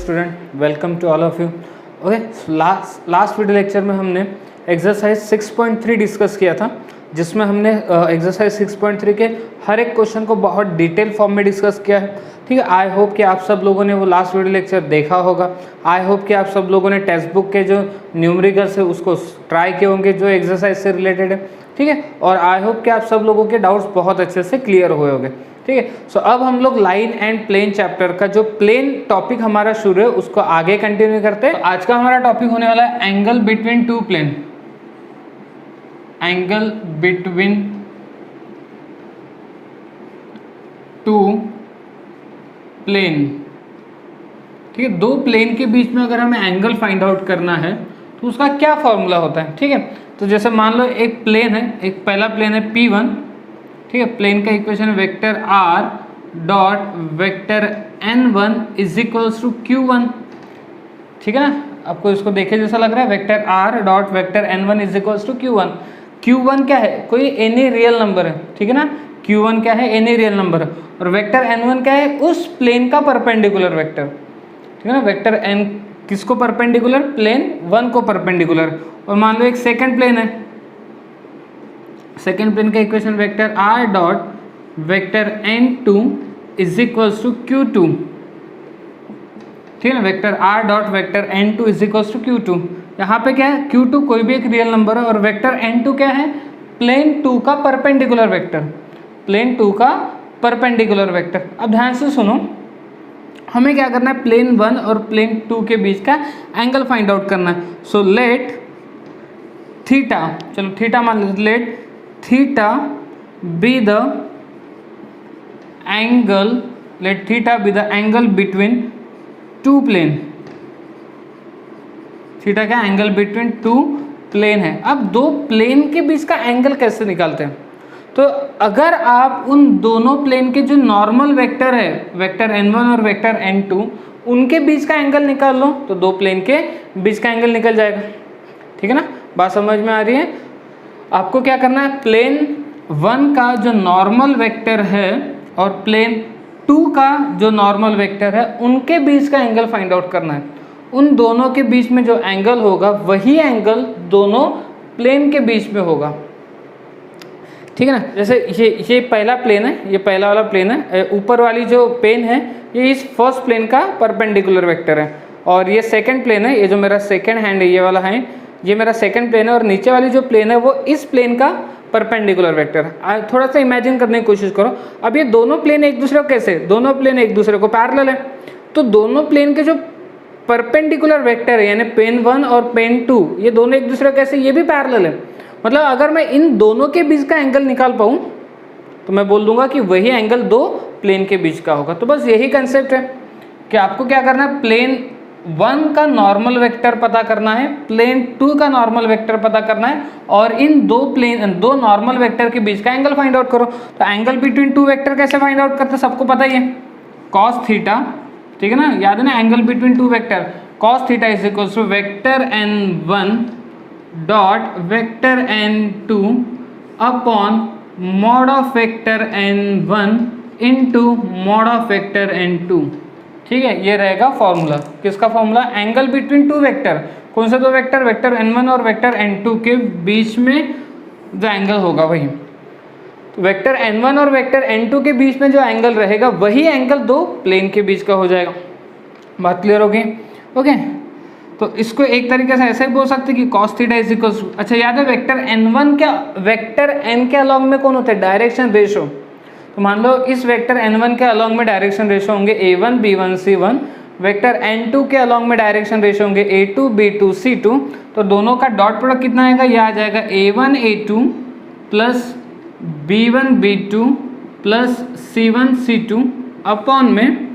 Student, welcome to all of you. Okay, last video lecture में हमने exercise 6.3 discuss किया था, जिसमें हमने एक्सरसाइज 6.3 के हर एक क्वेश्चन को बहुत डिटेल फॉर्म में डिस्कस किया है। ठीक है, आई होप कि आप सब लोगों ने वो लास्ट वीडियो लेक्चर देखा होगा। आई होप कि आप सब लोगों ने टेक्स्ट बुक के जो न्यूमेरिकल्स है उसको ट्राई किए होंगे जो एक्सरसाइज से रिलेटेड है। ठीक है, और आई होप कि आप सब लोगों के डाउट्स बहुत अच्छे से क्लियर हुए होंगे। ठीक है, सो अब हम लोग लाइन एंड प्लेन चैप्टर का जो प्लेन टॉपिक हमारा शुरू है उसको आगे कंटिन्यू करते हैं। तो आज का हमारा टॉपिक होने वाला है angle between two plane. Angle between two plane. ठीक है, दो प्लेन के बीच में अगर हमें एंगल फाइंड आउट करना है तो उसका क्या फॉर्मूला होता है। ठीक है, तो जैसे मान लो एक प्लेन है, एक पहला प्लेन है P1। ठीक है, प्लेन का equation vector R dot vector N1 is equals to Q1। ठीक है ना, आपको इसको देखे जैसा लग रहा है, vector R dot vector N1 is equals to Q1। Q1 क्या है, कोई एनी रियल नंबर है। ठीक है ना, Q1 क्या है, एनी रियल नंबर है। और वेक्टर N1 क्या है, उस प्लेन का परपेंडिकुलर वेक्टर। ठीक है ना, वेक्टर N किसको परपेंडिकुलर, प्लेन 1 को परपेंडिकुलर। और मान लो एक सेकंड प्लेन है, सेकेंड प्लेन का equation vector R dot vector N2 is equals to Q2। ठीक है ना, vector R dot vector N2 is equals to Q2। यहाँ पे क्या है, Q2 कोई भी एक रियल नंबर है और वेक्टर N2 क्या है, प्लेन 2 का परपेंडिकुलर वेक्टर। प्लेन 2 का परपेंडिकुलर वेक्टर। अब ध्यान से सुनो, हमें क्या करना है, प्लेन 1 और प्लेन 2 के बीच का एंगल फाइंड आउट करना है। सो लेट थीटा, चलो थीटा मान लो, let theta be the angle, let theta be the angle between two plane. Theta क्या, एंगल बिटवीन टू प्लेन है। अब दो प्लेन के बीच का एंगल कैसे निकालते हैं, तो अगर आप उन दोनों प्लेन के जो नॉर्मल वेक्टर है, वेक्टर N1 और वेक्टर N2, उनके बीच का एंगल निकाल लो तो दो प्लेन के बीच का एंगल निकल जाएगा। ठीक है ना, बात समझ में आ रही है। आपको क्या करना है, प्लेन 1 का जो नॉर्मल वेक्टर है और प्लेन 2 का जो नॉर्मल वेक्टर है, उनके बीच का एंगल फाइंड आउट करना है। उन दोनों के बीच में जो एंगल होगा वही एंगल दोनों प्लेन के बीच में होगा। ठीक है ना, जैसे ये पहला प्लेन है, ये पहला वाला प्लेन है, ऊपर वाली जो पेन है ये इस फर्स्ट प्लेन का परपेंडिकुलर वेक्टर है। और ये सेकंड प्लेन है, ये जो मेरा सेकंड हैंड है ये वाला है, ये मेरा सेकंड प्लेन है। और नीचे वाली जो प्लेन है वो इस प्लेन का परपेंडिकुलर वेक्टर है। थोड़ा सा इमेजिन करने की कोशिश करो। अब ये दोनों प्लेन एक दूसरे को कैसे, दोनों प्लेन एक दूसरे को पैरेलल है, तो दोनों प्लेन के जो परपेंडिकुलर वेक्टर है यानी पेन 1 और पेन 2, ये दोनों एक दूसरे को कैसे, ये भी पैरेलल है। मतलब अगर मैं इन दोनों के बीच का एंगल निकाल पाऊँ तो मैं बोल दूंगा कि वही एंगल दो प्लेन के बीच का होगा। तो बस यही कंसेप्ट है कि आपको क्या करना है, प्लेन 1 का नॉर्मल वेक्टर पता करना है, प्लेन 2 का नॉर्मल वेक्टर पता करना है, और इन दो नॉर्मल वेक्टर के बीच का एंगल फाइंड आउट करो। तो एंगल बिटवीन टू वेक्टर कैसे फाइंड आउट करते हैं, सबको पता ही है, कॉस थीटा। ठीक है ना, याद है ना, angle between two vector cos theta is equals to vector N1 dot vector N2 upon mod of vector N1 into mod of vector N2। ठीक है, ये रहेगा फॉर्मूला। किसका formula, angle between two vector. कौन से दो वेक्टर, वेक्टर N1 और vector N2 के बीच में जो एंगल होगा वही। तो वेक्टर N1 और वेक्टर N2 के बीच में जो एंगल रहेगा वही एंगल दो प्लेन के बीच का हो जाएगा। बात क्लियर होगी। ओके, तो इसको एक तरीके से ऐसे ही बोल सकते कि cos थीटा इज इक्वल्स, अच्छा याद है वेक्टर N1 क्या, वेक्टर N के अलॉन्ग में कौन होता है, डायरेक्शन रेशो। तो मान लो इस वेक्टर N1 के अलॉन्ग में डायरेक्शन रेशो होंगे A1 B1 C1, vector N2 के अलॉन्ग में डायरेक्शन रेशो होंगे A2 B2 C2। तो दोनों का डॉट प्रोडक्ट कितना आएगा, यह आ जाएगा A1 A2 plus B1 B2 plus C1 C2 upon में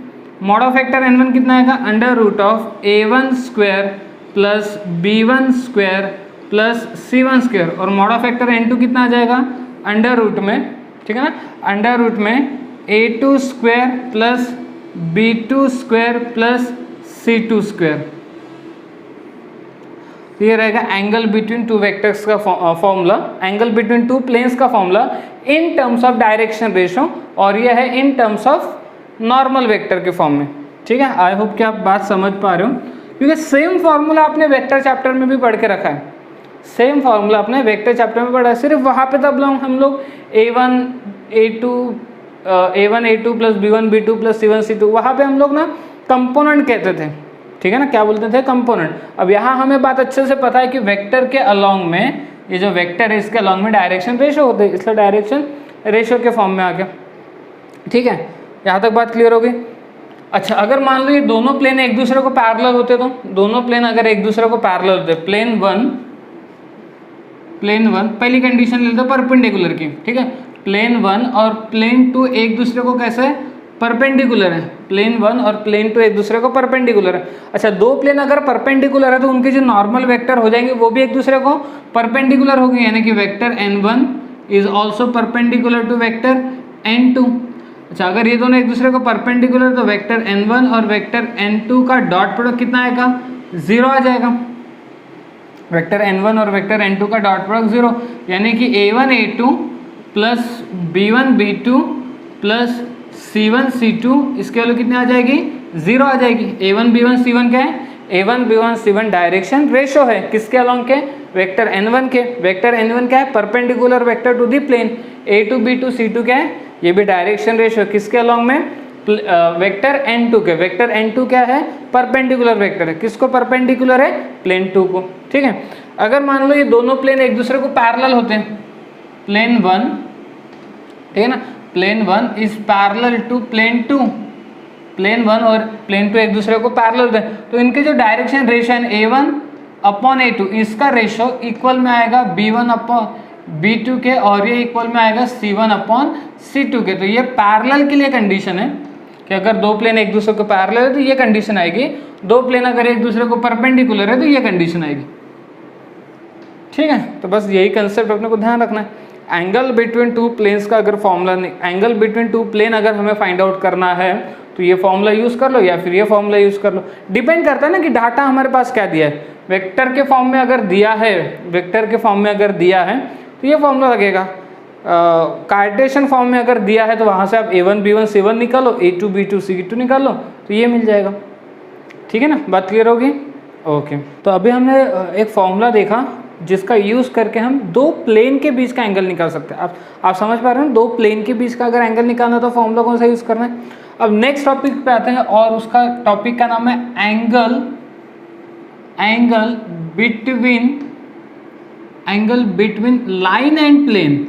मॉड ऑफ वेक्टर N1 कितना आएगा, under root of A1 square plus B1 square plus C1 square. और मॉड ऑफ वेक्टर N2 कितना आ जाएगा, अंडर रूट में, ठीक है ना, अंडर रूट में A2 square plus B2 square plus C2 square. तो ये रहेगा एंगल बिटवीन टू वेक्टर्स का formula, angle between two planes का formula in terms of direction ratio, और ये है in terms of normal vector के फॉर्म में। ठीक है, आई होप कि आप बात समझ पा रहे हो, क्योंकि सेम फॉर्मूला आपने वेक्टर चैप्टर में भी पढ़ के रखा है, सेम फॉर्मूला आपने वेक्टर चैप्टर में पढ़ा है, सिर्फ वहाँ पे तब हम लोग a1 a2 plus b1 b2 plus c1 c2 वहाँ पे हम लोग ना कंपोनेंट कहते थे, ठीक है ना, क्या बोलते थे, कंपोनेंट। अब यहाँ हमें बात अच्छे से पता है कि वेक्टर के अलॉन्ग में, ये जो वेक्टर है इसके अलॉन्ग में डायरेक्शन रेशो होते हैं, इसलिए डायरेक्शन रेशो के फॉर्म में आ गया। ठीक है, यहाँ तक बात क्लियर होगी। अच्छा, अगर मान लो ये दोनों प्लेन एक दूसरे को पैरेलल होते, तो दोनों प्लेन अगर एक दूसरे को पैरेलल होते, प्लेन वन पहली कंडीशन लेते परपेंडिकुलर की, ठीक है, प्लेन वन और प्लेन टू एक दूसरे को कैसे परपेंडिकुलर है, प्लेन वन और प्लेन टू एक दूसरे को परपेंडिकुलर है। अच्छा, दो प्लेन अगर परपेंडिकुलर है तो उनके जो नॉर्मल वेक्टर हो जाएंगे वो भी एक दूसरे को परपेंडिकुलर होंगे, यानी कि vector n1 is also perpendicular to vector n2। अच्छा, अगर ये दोनों एक दूसरे को परपेंडिकुलर तो वेक्टर n1 और वेक्टर n2 का डॉट प्रोडक्ट कितना आएगा, 0 आ जाएगा। वेक्टर n1 और वेक्टर n2 का डॉट प्रोडक्ट 0, यानी कि a1 a2 plus b1 b2 plus c1 c2 इसके वैल्यू कितनी आ जाएगी, 0 आ जाएगी। a1 b1 c1 क्या है, a1 b1 c1 direction ratio है, किसके अलॉन्ग के, वेक्टर n1 के। वेक्टर n1 क्या है, perpendicular vector to the plane. a2 b2 c2 क्या है, ये भी डायरेक्शन रेशो, किसके अलॉन्ग में, वेक्टर n2 के। वेक्टर n2 क्या है, परपेंडिकुलर वेक्टर है, किसको परपेंडिकुलर है, प्लेन 2 को। ठीक है, अगर मान लो ये दोनों प्लेन एक दूसरे को पैरेलल होते हैं, प्लेन 1, ठीक है ना, plane 1 is parallel to plane 2, plane 1 और प्लेन 2 एक दूसरे को पैरेलल होते हैं, तो इनके जो डायरेक्शन रेशो है a1 अपॉन a2, इसका रेशो इक्वल में आएगा b1 अपॉन b2 के, और ये इक्वल में आएगा c1 अपॉन c2 के। तो ये पैरेलल के लिए कंडीशन है कि अगर दो प्लेन एक दूसरे को पैरेलल है तो ये कंडीशन आएगी, दो प्लेन अगर एक दूसरे को परपेंडिकुलर है तो ये कंडीशन आएगी। ठीक है, तो बस यही कंसेप्ट अपने को ध्यान रखना है। एंगल बिटवीन टू प्लेन्स का अगर formula, angle between two plane अगर हमें फाइंड आउट करना है तो ये फॉर्मूला यूज कर लो या फिर ये फॉर्मूला यूज कर लो, डिपेंड करता है ना कि डाटा हमारे पास क्या दिया है। वेक्टर के फॉर्म में अगर दिया है, वेक्टर के फॉर्म में अगर दिया है तो ये फॉर्मूला लगेगा। कार्टेशियन फॉर्म में अगर दिया है तो वहाँ से आप a1 b1 c1 निकालो, a2 b2 c2 निकालो, तो ये मिल जाएगा। ठीक है ना, बात क्लियर होगी। ओके, तो अभी हमने एक फॉर्मूला देखा जिसका यूज़ करके हम दो प्लेन के बीच का एंगल निकाल सकते हैं। आप समझ पा रहे हैं, दो प्लेन के बीच का अगर एंगल निकालना तो फॉर्मूला कौन सा यूज़ करना है। अब नेक्स्ट टॉपिक पे आते हैं और उसका टॉपिक का नाम है angle between line and plane.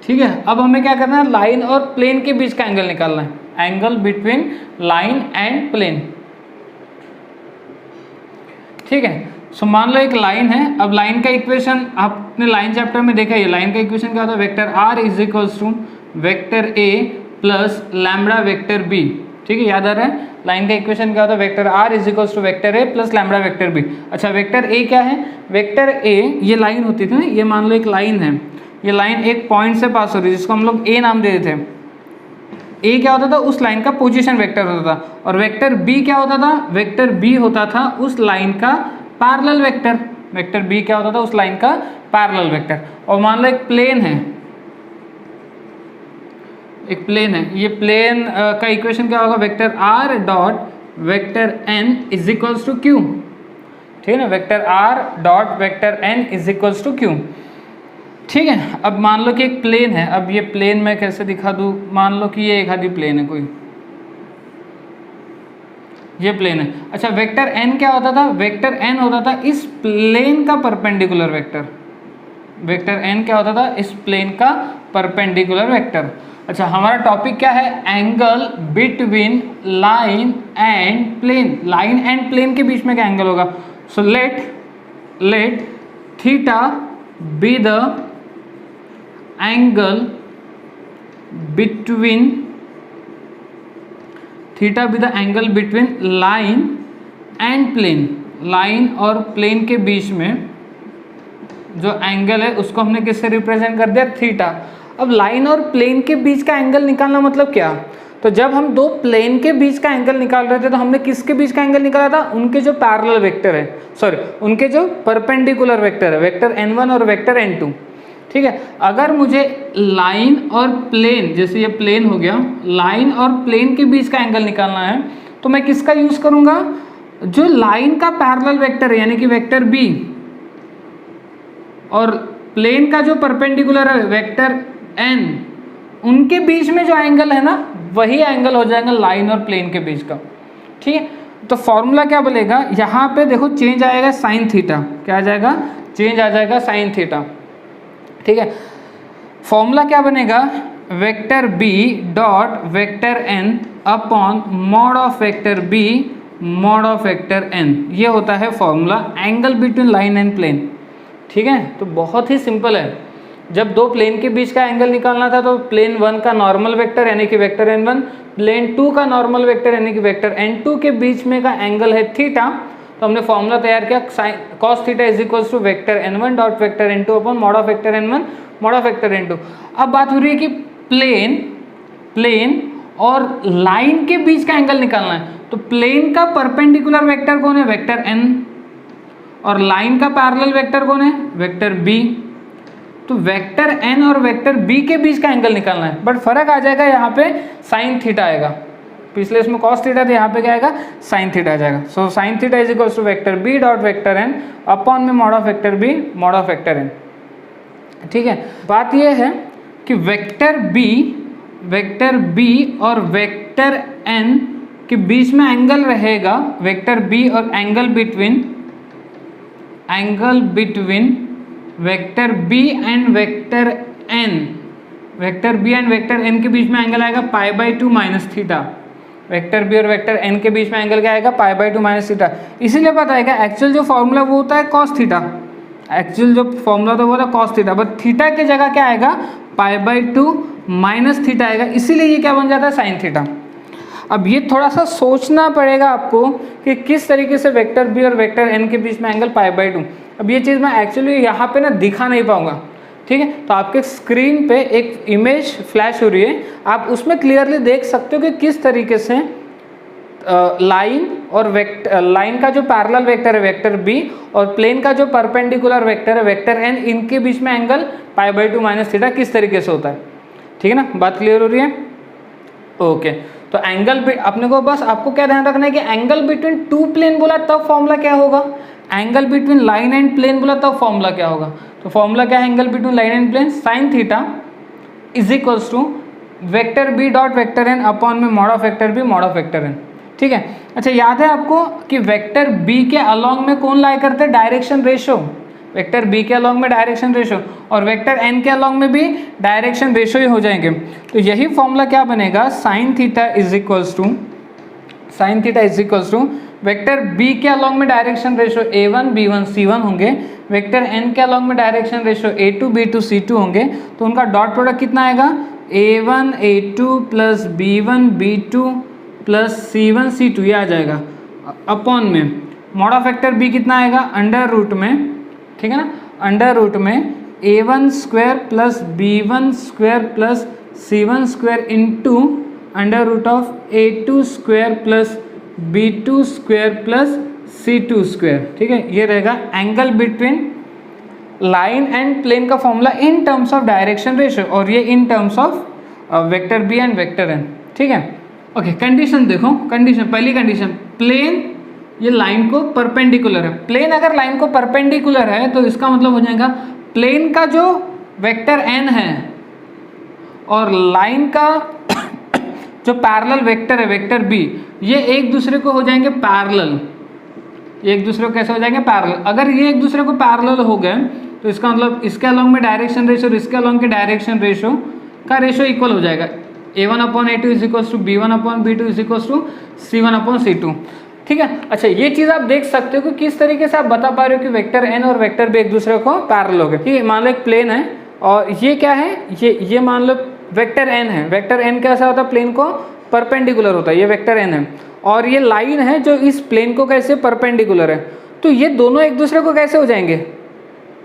ठीक है, अब हमें क्या करना है, लाइन और प्लेन के बीच का एंगल निकालना है, angle between line and plane. ठीक है, सो मान लो एक लाइन है। अब लाइन का इक्वेशन आपने लाइन चैप्टर में देखा है, लाइन का इक्वेशन क्या होता है, vector r is equals to vector a plus lambda vector b। ठीक है, याद आ रहा है, लाइन का इक्वेशन क्या होता है, vector r is equals to vector a plus lambda vector b। अच्छा, वेक्टर a क्या है, वेक्टर a ये लाइन होती थी ना, ये मान लो एक लाइन है, ये लाइन एक पॉइंट से पास हो रही है जिसको हम लोग a नाम दे देते हैं। a क्या होता था, उस लाइन का पोजीशन वेक्टर होता था, और वेक्टर b क्या होता था, वेक्टर b होता था उस लाइन का पैरेलल वेक्टर। वेक्टर b क्या होता था, उस लाइन का पैरेलल वेक्टर। और मान लो एक प्लेन है, ये प्लेन का इक्वेशन क्या होगा, vector r dot vector n is equals to q। ठीक है ना, vector r dot vector n is equals to q। ठीक है, अब मान लो कि एक प्लेन है, अब ये प्लेन मैं कैसे दिखा दूँ, मान लो कि ये एक आधी प्लेन है कोई, ये प्लेन है। अच्छा, वेक्टर n क्या होता था, वेक्टर n होता था इस प्लेन का परपेंडिकुलर वेक्टर। वेक्टर n क्या होता था, इस प्लेन का परपेंडिकुलर वेक्टर। अच्छा, हमारा टॉपिक क्या है, angle between line and plane. Line and plane के बीच में क्या एंगल होगा, so let theta be the angle between, theta be the angle between line and plane. Line और प्लेन के बीच में जो एंगल है उसको हमने किससे रिप्रेजेंट कर दिया, थीटा। अब लाइन और प्लेन के बीच का एंगल निकालना मतलब क्या, तो जब हम दो प्लेन के बीच का एंगल निकाल रहे थे तो हमने किसके बीच का एंगल निकाला था, उनके जो पैरेलल वेक्टर है, सॉरी उनके जो परपेंडिकुलर वेक्टर है, वेक्टर n1 और वेक्टर n2। ठीक है। अगर मुझे लाइन और प्लेन, जैसे ये प्लेन हो गया, लाइन और प्लेन के बीच का एंगल निकालना है तो मैं किसका यूज करूंगा, जो लाइन का पैरेलल वेक्टर है यानी कि वेक्टर बी, और प्लेन का जो परपेंडिकुलर है वेक्टर एन, उनके बीच में जो एंगल है ना वही एंगल हो जाएगा लाइन और प्लेन के बीच का। ठीक है, तो फॉर्मूला क्या बोलेगा, यहाँ पे देखो चेंज आएगा साइन थीटा, क्या आ जाएगा, चेंज आ जाएगा साइन थीटा। ठीक है, फॉर्मूला क्या बनेगा, vector B dot vector N upon mod of vector B mod of vector N, ये होता है formula angle between line and plane. ठीक है, तो बहुत ही सिंपल है। जब दो प्लेन के बीच का एंगल निकालना था तो प्लेन 1 का नॉर्मल वेक्टर यानी कि वेक्टर n1, प्लेन 2 का नॉर्मल वेक्टर यानी कि वेक्टर n2 के बीच में का एंगल है थीटा, तो हमने फॉर्मूला तैयार किया cos theta is equals to vector n1 dot vector n2 upon mod of vector n1 mod of vector n2। अब बात हो रही है कि प्लेन और लाइन के बीच का एंगल निकालना है, तो प्लेन का परपेंडिकुलर वेक्टर कौन है, वेक्टर n, और लाइन का पैरेलल वेक्टर कौन है, वेक्टर b। तो वेक्टर n और वेक्टर b के बीच का एंगल निकालना है, बट फर्क आ जाएगा, यहाँ पे साइन थीटा आएगा, पिछले इसमें कॉस थीटा था, यहाँ पे क्या आएगा, साइन थीटा आ जाएगा। So sine theta is equals to vector b dot vector n upon में mod of vector b mod of vector n। ठीक है, बात ये है कि वेक्टर b और वेक्टर n के बीच में एंगल रहेगा वेक्टर b और angle between vector b and vector n, vector b and vector n के बीच में एंगल आएगा π/2 माइनस थीटा। वेक्टर b और वेक्टर n के बीच में एंगल क्या आएगा, π/2 माइनस थीटा। इसीलिए पता है क्या, एक्चुअल जो फॉर्मूला वो होता है cos थीटा, एक्चुअल जो फॉर्मूला था वो होता है cos थीटा, बट थीटा की जगह क्या आएगा, π/2 माइनस थीटा आएगा, इसीलिए ये क्या बन जाता है, साइन थीटा। अब ये थोड़ा सा सोचना पड़ेगा आपको कि किस तरीके से वेक्टर b और वेक्टर n के बीच में एंगल π/2। अब ये चीज़ मैं एक्चुअली यहाँ पे ना दिखा नहीं पाऊंगा, ठीक है, तो आपके स्क्रीन पे एक इमेज फ्लैश हो रही है, आप उसमें क्लियरली देख सकते हो कि किस तरीके से लाइन और लाइन का जो पैरेलल वेक्टर है वेक्टर b और प्लेन का जो परपेंडिकुलर वेक्टर है वेक्टर n, इनके बीच में एंगल π/2 माइनस थीटा किस तरीके से होता है। ठीक है ना, बात क्लियर हो रही है। ओके, तो एंगल अपने को बस आपको क्या ध्यान रखना है कि एंगल बिटवीन टू प्लेन बोला तब फॉर्मूला क्या होगा, angle between line and plane बोला तब फॉर्मूला क्या होगा। तो फॉर्मूला क्या है, angle between line and plane sine theta is equals to vector B dot vector N upon में mod of vector B mod of vector N. ठीक है, अच्छा याद है आपको कि वेक्टर बी के अलॉन्ग में कौन लाई करते हैं, डायरेक्शन रेशो, वेक्टर बी के अलॉन्ग में डायरेक्शन रेशो, और वेक्टर एन के अलॉन्ग में भी डायरेक्शन रेशो ही हो जाएंगे। तो यही फॉर्मूला क्या बनेगा, sine theta is equals to vector B के अलॉन्ग में direction ratio a1 b1 c1 होंगे, वेक्टर एन के अलॉन्ग में direction ratio a2 b2 c2 होंगे, तो उनका डॉट प्रोडक्ट कितना आएगा, a1 a2 plus b1 b2 plus c1 c2, ये आ जाएगा, अपॉन में मॉड ऑफ वेक्टर b कितना आएगा, अंडर रूट में, ठीक है ना, अंडर रूट में a1 square plus b1 square plus c1 square into under root of a2 square plus b2 square plus c2 square. ठीक है, ये रहेगा angle between line and plane का formula in terms of direction ratio, और ये in terms of vector B and vector N. ठीक है, okay, condition देखो, कंडीशन, पहली कंडीशन, प्लेन ये लाइन को परपेंडिकुलर है, प्लेन अगर लाइन को परपेंडिकुलर है तो इसका मतलब हो जाएगा प्लेन का जो वेक्टर n है और लाइन का जो पैरेलल वेक्टर है वेक्टर b, ये एक दूसरे को हो जाएंगे पैरेलल, ये एक दूसरे को कैसे हो जाएंगे, पैरेलल। अगर ये एक दूसरे को पैरेलल हो गए तो इसका मतलब इसके अलॉन्ग में डायरेक्शन रेशो और इसके अलॉन्ग के डायरेक्शन रेशो का रेशो इक्वल हो जाएगा, a1 upon a2 is equals to b1 upon b2 is equals to c1 upon c2। ठीक है, अच्छा ये चीज़ आप देख सकते हो कि किस तरीके से आप बता पा रहे हो कि वेक्टर n और वेक्टर b एक दूसरे को पैरेलल हो गए। ठीक है, मान लो एक प्लेन है और ये क्या है, ये मान लो वेक्टर n है, वेक्टर n कैसा होता है, प्लेन को परपेंडिकुलर होता है, ये वेक्टर n है, और ये लाइन है जो इस प्लेन को कैसे परपेंडिकुलर है, तो ये दोनों एक दूसरे को कैसे हो जाएंगे,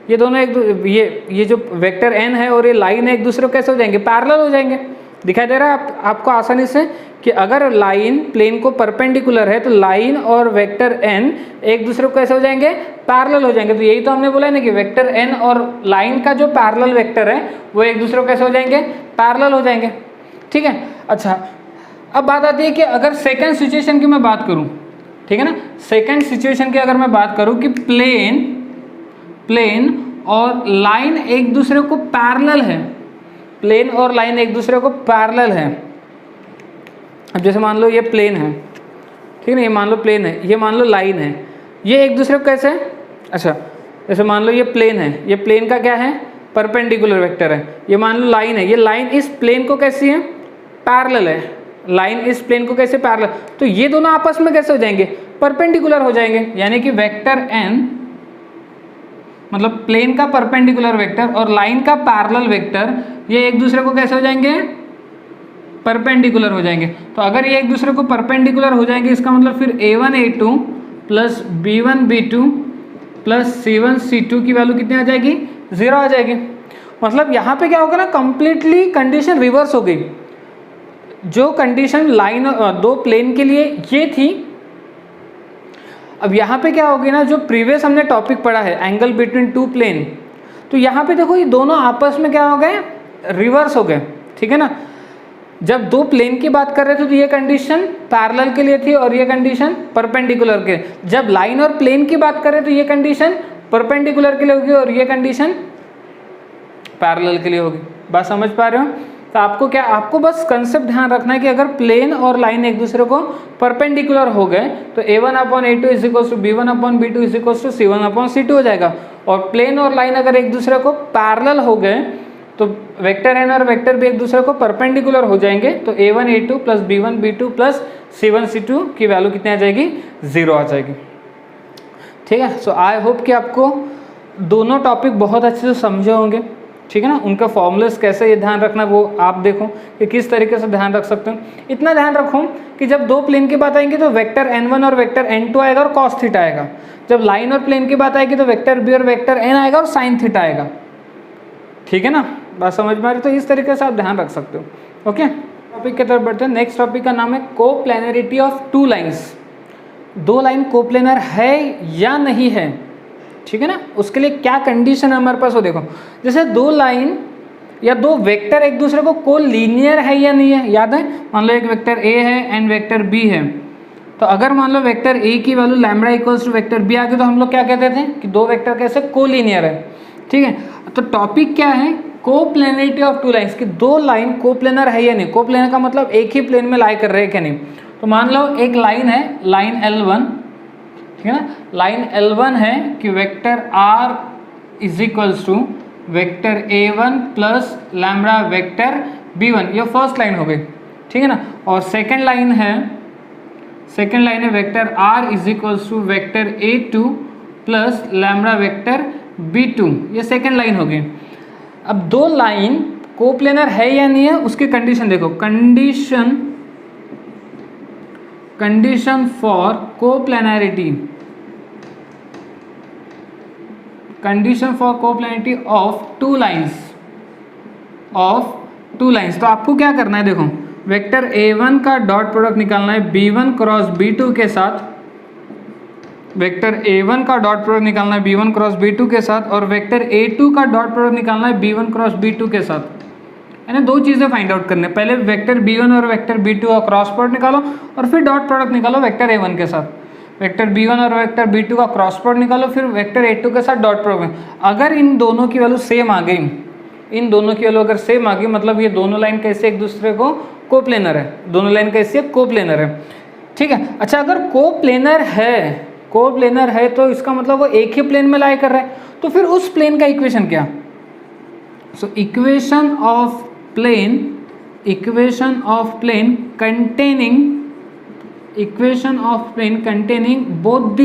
ये दोनों ये जो वेक्टर n है और ये लाइन है एक दूसरे को कैसे हो जाएंगे, पैरेलल हो जाएंगे। दिखाई दे रहा है आपको आसानी से कि अगर लाइन प्लेन को परपेंडिकुलर है तो लाइन और वेक्टर n एक दूसरे को कैसे हो जाएंगे, पैरेलल हो जाएंगे। तो यही तो हमने बोला है ना कि वेक्टर n और लाइन का जो पैरेलल वेक्टर है वो एक दूसरे को कैसे हो जाएंगे, पैरेलल हो जाएंगे। ठीक है। अच्छा, अब बात आती है कि अगर सेकेंड सिचुएशन की मैं बात करूं, ठीक है ना, सेकेंड सिचुएशन की अगर मैं बात करूं कि प्लेन और लाइन एक दूसरे को पैरेलल है, प्लेन और लाइन एक दूसरे को पैरेलल है। अब जैसे मान लो ये प्लेन है, ठीक है ना, ये मान लो प्लेन है, ये मान लो लाइन है, ये एक दूसरे को कैसे, अच्छा जैसे मान लो ये प्लेन है, ये प्लेन का क्या है, परपेंडिकुलर वेक्टर है। ये मान लो लाइन है, ये लाइन इस प्लेन को कैसी है, पैरेलल है, लाइन इस प्लेन को कैसे पैरेलल, तो ये दोनों आपस में कैसे हो जाएंगे, परपेंडिकुलर हो जाएंगे। यानी कि वेक्टर n मतलब प्लेन का परपेंडिकुलर वेक्टर और लाइन का पैरेलल वेक्टर, ये एक दूसरे को कैसे हो जाएंगे, परपेंडिकुलर हो जाएंगे। तो अगर ये एक दूसरे को परपेंडिकुलर हो जाएंगे, इसका मतलब फिर a1 a2 plus b1 b2 plus c1 c2 की वैल्यू कितनी आ जाएगी, 0 आ जाएगी। मतलब यहाँ पे क्या होगा ना, कंप्लीटली कंडीशन रिवर्स हो गई। जो कंडीशन लाइन दो प्लेन के लिए ये थी, अब यहाँ पे क्या होगी ना, जो प्रीवियस हमने टॉपिक पढ़ा है एंगल बिटवीन टू प्लेन, तो यहाँ पे देखो ये दोनों आपस में क्या हो गए, रिवर्स हो गए। ठीक है ना, जब दो प्लेन की बात कर रहे थे तो ये कंडीशन पैरेलल के लिए थी और ये कंडीशन परपेंडिकुलर के। जब लाइन और प्लेन की बात करें तो ये कंडीशन परपेंडिकुलर के लिए होगी और ये कंडीशन पैरेलल के लिए होगी। बात समझ पा रहे हो? तो आपको क्या, आपको बस कंसेप्ट ध्यान रखना है कि अगर प्लेन और लाइन एक दूसरे को परपेंडिकुलर हो गए तो a1/a2 is equal to b1/b2 is equal to c1/c2 हो जाएगा। और प्लेन और लाइन अगर एक दूसरे को पैरेलल हो गए तो वेक्टर n और वेक्टर भी एक दूसरे को परपेंडिकुलर हो जाएंगे। तो a1 a2 plus b1 b2 plus c1 c2 की वैल्यू कितनी आ जाएगी, 0 आ जाएगी। ठीक है। सो आई होप कि आपको दोनों टॉपिक बहुत अच्छे से समझे होंगे। ठीक है ना, उनका फॉर्मूलेस कैसे ये ध्यान रखना वो आप देखो कि किस तरीके से ध्यान रख सकते हो। इतना ध्यान रखो कि जब दो प्लेन की बात आएगी तो वेक्टर n1 और वेक्टर n2 आएगा और cos थीटा आएगा। जब लाइन और प्लेन की बात आएगी तो वेक्टर b और वेक्टर n आएगा और sin थीटा आएगा। ठीक है ना, बात समझ में आ रही? तो इस तरीके से आप ध्यान रख सकते हो। ओके, टॉपिक की तरफ बढ़ते हैं। नेक्स्ट टॉपिक का नाम है कोप्लेनरिटी ऑफ टू लाइन्स। दो लाइन कोप्लेनर है या नहीं है, ठीक है ना, उसके लिए क्या कंडीशन है हमारे पास वो देखो। जैसे दो लाइन या दो वेक्टर एक दूसरे को कोलिनियर है या नहीं है, याद है, मान लो एक वेक्टर a है एंड वेक्टर b है। तो अगर मान लो वेक्टर a की value lambda equals to vector b आ गई तो हम लोग क्या कहते थे कि दो वेक्टर कैसे कोलिनियर है। ठीक है, तो टॉपिक क्या है, कोप्लेनरिटी ऑफ टू लाइन्स, कि दो लाइन कोप्लेनर है या नहीं। कोप्लेनर का मतलब एक ही प्लेन में लाई कर रहे हैं क्या नहीं। तो मान लो एक लाइन है, लाइन L1, ठीक है ना, लाइन L1 है कि vector R is equals to vector A1 plus lambda vector B1, ये फर्स्ट लाइन हो गई। ठीक है ना, और सेकेंड लाइन है vector R is equals to vector A2 plus lambda vector B2, ये सेकेंड लाइन हो गई। अब दो लाइन कोप्लेनर है या नहीं है उसकी कंडीशन देखो। Condition for coplanarity, condition for coplanarity of two lines, तो आपको क्या करना है, देखो वेक्टर A1 का डॉट प्रोडक्ट निकालना है B1 क्रॉस B2 के साथ, वेक्टर A1 का डॉट प्रोडक्ट निकालना है B1 क्रॉस B2 के साथ, और वेक्टर A2 का डॉट प्रोडक्ट निकालना है B1 क्रॉस B2 के साथ। यानी दो चीज़ें फाइंड आउट करने, पहले वेक्टर B1 और वेक्टर B2 का क्रॉस प्रोडक्ट निकालो और फिर डॉट प्रोडक्ट निकालो वेक्टर A1 के साथ। वेक्टर B1 और वेक्टर B2 का क्रॉस प्रोडक्ट निकालो, फिर वेक्टर A2 के साथ डॉट प्रोडक्ट। अगर इन दोनों की वैल्यू सेम आ गई, इन दोनों की वैल्यू अगर सेम आ गई, मतलब ये दोनों लाइन कैसे एक दूसरे को कोप्लेनर है, दोनों लाइन कैसे कोप्लेनर है। ठीक है। अच्छा, अगर कोप्लेनर है तो इसका मतलब वो एक ही प्लेन में लाई कर रहा है, तो फिर उस प्लेन का इक्वेशन क्या। So equation of plane containing both the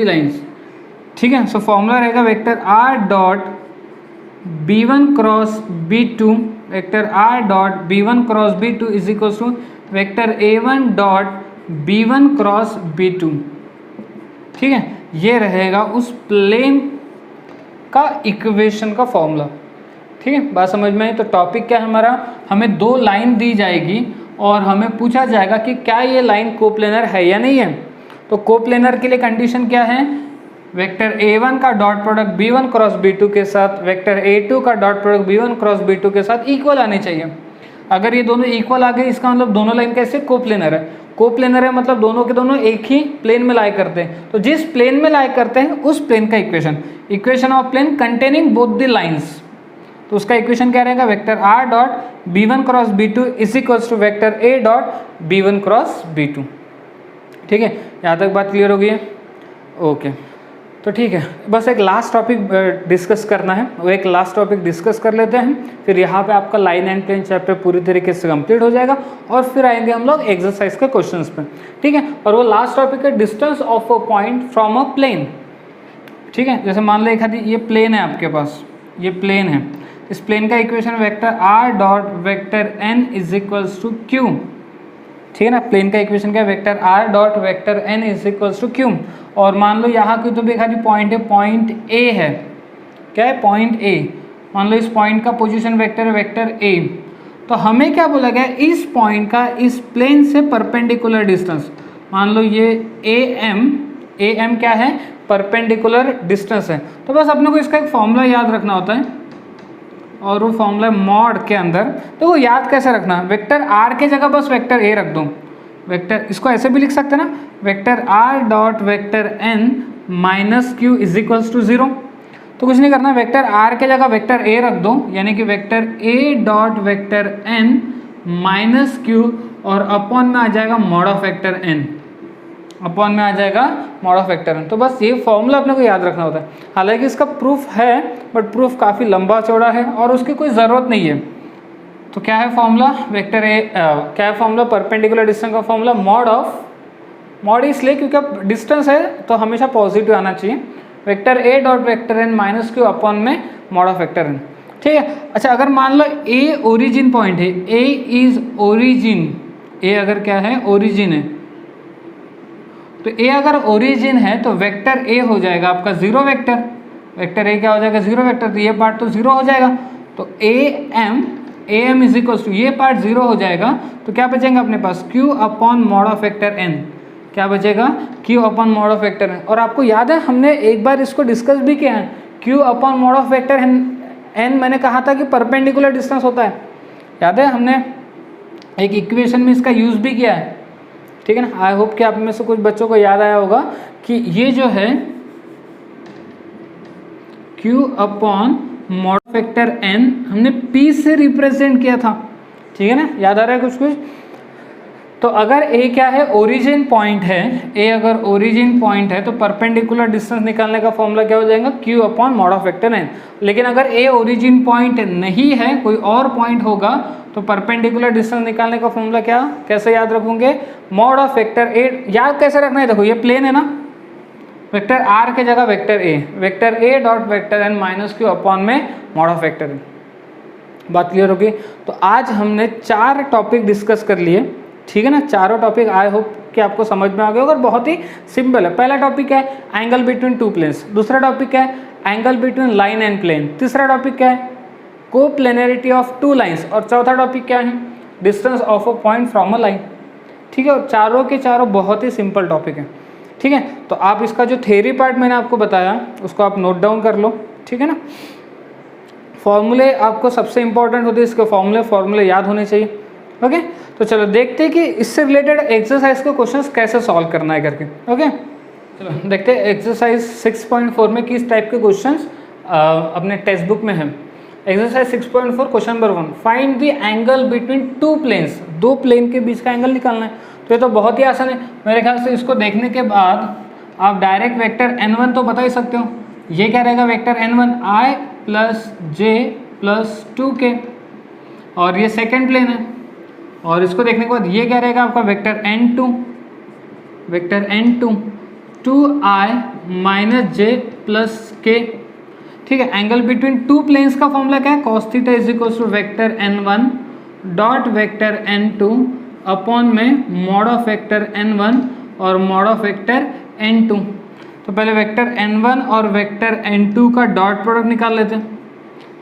lines. ठीक है। सो फॉर्मूला रहेगा vector R dot B1 cross B2, vector R dot B1 cross B2 is equal to vector A1 dot B1 cross B2। ठीक है, ये रहेगा उस plane का equation का फॉर्मूला। ठीक है, बात समझ में आई। तो टॉपिक क्या है हमारा, हमें दो लाइन दी जाएगी और हमें पूछा जाएगा कि क्या ये लाइन कोप्लेनर है या नहीं है। तो कोप्लेनर के लिए कंडीशन क्या है, वेक्टर a1 का dot product b1 cross b2 के साथ वेक्टर a2 का dot product b1 cross b2 के साथ इक्वल आने चाहिए। अगर ये दोनों इक्वल आ गए इसका मतलब दोनों लाइन कैसे कोप्लेनर है। कोप्लेनर है मतलब दोनों के दोनों एक ही प्लेन में लाई करते हैं। तो जिस प्लेन में लाई करते हैं उस प्लेन का equation of plane containing both the lines, तो उसका इक्वेशन क्या रहेगा, vector r dot b1 cross b2 is equals to vector a dot b1 cross b2। ठीक है, यहाँ तक बात क्लियर हो गई है। ओके, तो ठीक है, बस एक लास्ट टॉपिक डिस्कस करना है, वो एक लास्ट टॉपिक डिस्कस कर लेते हैं, फिर यहाँ पे आपका लाइन एंड प्लेन चैप्टर पूरी तरीके से कंप्लीट हो जाएगा और फिर आएंगे हम लोग एक्सरसाइज के क्वेश्चंस पे। ठीक है, और वो लास्ट टॉपिक है distance of a point from a plane. ठीक है, जैसे मान लो एक आदि ये प्लेन है आपके पास, ये प्लेन है, इस प्लेन का equation vector r dot vector n is equals to q। ठीक है ना, प्लेन का इक्वेशन क्या है, vector r dot vector n is equals to q। और मान लो यहाँ की तो भी खाली पॉइंट है, पॉइंट a है, क्या है, पॉइंट a। मान लो इस पॉइंट का पोजीशन वेक्टर है वेक्टर a। तो हमें क्या बोला गया, इस पॉइंट का इस प्लेन से परपेंडिकुलर डिस्टेंस, मान लो ये am क्या है, परपेंडिकुलर डिस्टेंस है। तो बस अपने को इसका एक फॉर्मूला याद रखना होता है और वो फॉर्मूला मॉड के अंदर, तो वो याद कैसे रखना, वेक्टर r के जगह बस वेक्टर a रख दो। वेक्टर इसको ऐसे भी लिख सकते हैं ना, vector r dot vector n minus q is equals to 0। तो कुछ नहीं करना, वेक्टर r के जगह वेक्टर a रख दो, यानी कि vector a dot vector n minus q और अपॉन में आ जाएगा mod of vector n, upon में आ जाएगा मॉड ऑफ वेक्टर n। तो बस ये फॉर्मूला अपने को याद रखना होता है। हालांकि इसका प्रूफ है बट प्रूफ काफ़ी लंबा चौड़ा है और उसकी कोई ज़रूरत नहीं है। तो क्या है फॉर्मूला, वेक्टर ए क्या है फॉर्मूला, परपेंडिकुलर डिस्टेंस का फॉर्मूला मॉड इसलिए क्योंकि अब डिस्टेंस है तो हमेशा पॉजिटिव आना चाहिए, vector a dot vector n minus q upon में मॉड ऑफ वेक्टर एन। ठीक है, अच्छा अगर मान लो ए ओरिजिन पॉइंट है, ए इज ओरिजिन, ए अगर क्या है, ओरिजिन है, तो ए अगर ओरिजिन है तो वेक्टर ए हो जाएगा आपका जीरो वेक्टर, वेक्टर ए क्या हो जाएगा, जीरो वेक्टर, तो ये पार्ट तो जीरो हो जाएगा। तो A M is equals to ये पार्ट जीरो हो जाएगा, तो क्या बचेगा अपने पास, Q upon mod of vector N, क्या बचेगा, Q upon mod of vector N. और आपको याद है हमने एक बार इसको डिस्कस भी किया है, q upon mod of vector n मैंने कहा था कि परपेंडिकुलर डिस्टेंस होता है, याद है हमने एक इक्वेशन में इसका यूज भी किया है। ठीक है ना, आई होप कि आप में से कुछ बच्चों को याद आया होगा कि ये जो है Q upon mod vector n हमने P से रिप्रेजेंट किया था। ठीक है ना, याद आ रहा है कुछ कुछ। तो अगर A क्या है, ओरिजिन पॉइंट है, A अगर ओरिजिन पॉइंट है तो परपेंडिकुलर डिस्टेंस निकालने का फॉर्मूला क्या हो जाएगा, Q upon mod of vector n। लेकिन अगर A ओरिजिन पॉइंट नहीं है, कोई और पॉइंट होगा, तो परपेंडिकुलर डिस्टेंस निकालने का फॉर्मूला क्या, कैसे याद रखोगे, मॉड ऑफ वेक्टर ए। याद कैसे रखना है, देखो ये प्लेन है ना, वेक्टर r के जगह vector a dot vector n minus q upon में मॉड ऑफ वेक्टर n। बात क्लियर होगी। तो आज हमने 4 टॉपिक डिस्कस कर लिए। ठीक है ना, चारों टॉपिक आई होप कि आपको समझ में आ गए और बहुत ही सिंपल है। पहला टॉपिक है एंगल बिटवीन टू प्लेन्स, दूसरा टॉपिक है angle between line and plane, तीसरा टॉपिक क्या है, कोप्लेनरिटी ऑफ टू लाइंस, और चौथा टॉपिक क्या है, distance of a point from a line. ठीक है, और चारों के चारों बहुत ही सिंपल टॉपिक है। ठीक है, तो आप इसका जो थ्योरी पार्ट मैंने आपको बताया उसको आप नोट डाउन कर लो। ठीक है ना, फॉर्मूले आपको सबसे इंपॉर्टेंट होते हैं, इसके फॉर्मूले याद होने चाहिए। ओके, तो चलो देखते हैं कि इससे रिलेटेड एक्सरसाइज के क्वेश्चंस कैसे सॉल्व करना है करके। ओके, चलो देखते हैं एक्सरसाइज 6.4 में किस टाइप के क्वेश्चंस अपने टेक्स्ट बुक में है। Exercise 6.4 question number 1, find the angle between two planes, दो प्लेन के बीच का एंगल निकालना है। तो ये तो बहुत ही आसान है, मेरे ख्याल से इसको देखने के बाद आप डायरेक्ट वेक्टर n1 तो बता ही सकते हो। ये क्या रहेगा, vector n1 i plus j plus 2k, और ये सेकेंड प्लेन है। और इसको देखने के बाद ये क्या रहेगा आपका vector n2 2i minus j plus k। ठीक है, एंगल बिटवीन टू प्लेन्स का फॉर्मूला क्या है, cos theta is equal to vector n1 dot vector n2 upon में मॉड ऑफ वेक्टर n1 और मॉड ऑफ वेक्टर n2। तो पहले vector n1 और वेक्टर n2 का डॉट प्रोडक्ट निकाल लेते हैं।